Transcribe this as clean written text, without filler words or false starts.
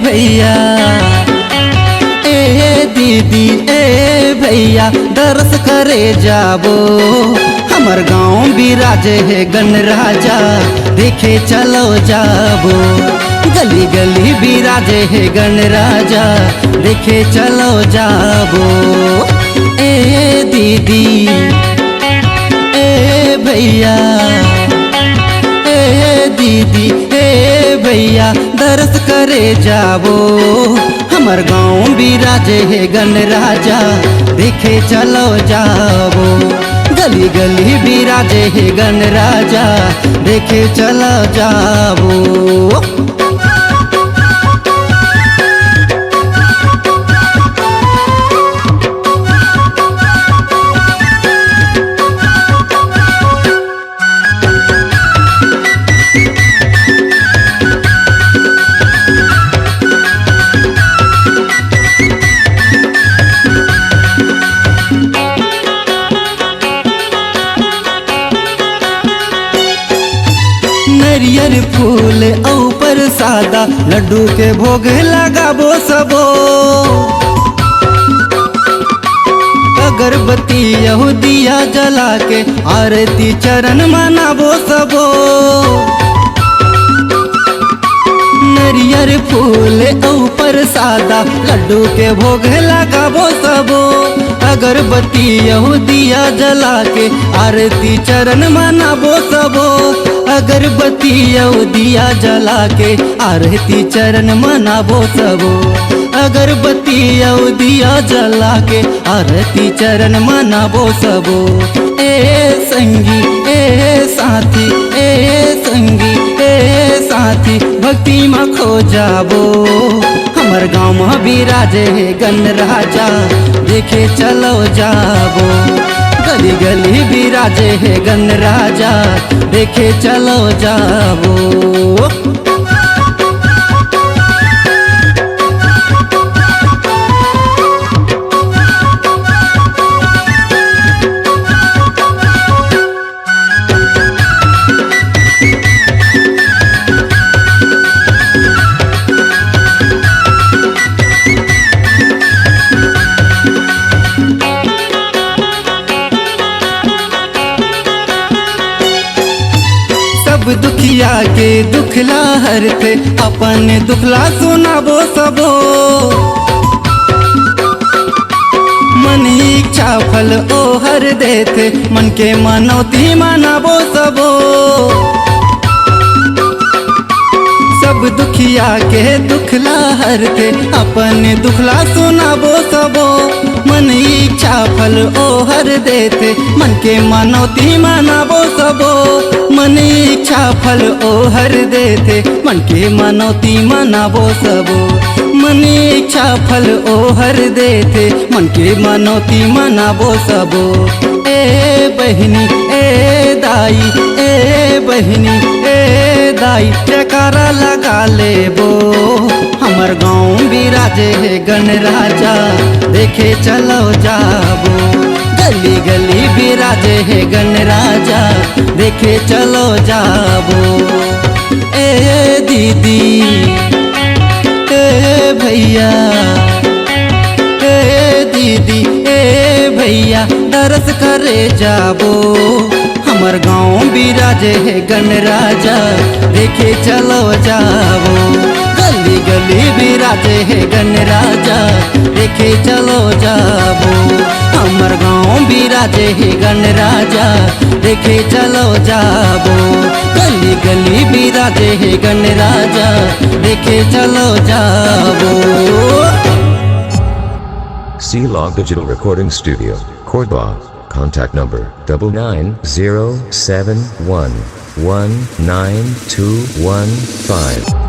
भैया ए दीदी ए भैया दरस करे जाबो। हमर गाँव बिराजे है गणराजा देखे चलो जाबो। गली गली बिराजे है गणराजा देखे चलो जाबो। ए दीदी ए भैया ए दीदी ए भैया दरस करे जाबो। हमर गाँव बिराजे है गणराजा देखे चलो जाबो। गली गली बिराजे है गणराजा देखे चलो जाबो। नरियर फूल ऊपर सादा लड्डू के भोग लगाबो सबो। अगरबत्ती यहूदिया जला के आरती चरण मनाबो सबो। नरियर फूल ऊपर सादा लड्डू के भोग लगाबो सबो। अगरबत्ती यहूदिया जला के आरती चरण मनाबो सबो। अगरबत्ती यहूदिया जला के आरती चरण मनाबो सबो। अगरबत्ती यहूदिया जला के आरती चरण मनाबो सबो। ए संगी ए साथी ए संगी ए साथी भक्ति में खो जाबो। हमर गाँव में बिराजे है गणराजा देखे चलो जाबो। गली गली बिराजे है गणराजा देखे चलो जाबो। सब दुखिया के दुखला हरते अपन दुखला सुनाबो सबो। मन इच्छा फल ओ हर देते मन के मनौती मनाबो सबो। सब दुखिया के दुखला हरते अपन दुखला सुनाबो सबो। मन इच्छा फल ओ हर देते मन के मनौती मनाबो सबो। मन इच्छा फल ओ हर देते मन के मनौती मनाबो सबो। मन इच्छा फल ओ हर देते मन के मनौती मनाबो सबो। ए बहिनी ए दाई ए बहिनी ए दाई जयकारा लगा लेबो। हमर गाँव बिराजे है गणराजा देखे चलो जाबो। गली गली बिराजे है गणराजा देखे चलो जाबो। ए दीदी ए भैया ए दीदी ए भैया दरस करे जाबो। हमर गाँव बिराजे है गणराजा देखे चलो जाबो। गली गली बिराजे है गणराजा देखे चलो जाबो। हमर गाँव बिराजे है गणराजा देखे चलो जाबो। गली गली बिराजे है गणराजा देखे चलो जाबो। C-Log Digital Recording Studio, Cordoba. Contact number 9907119215.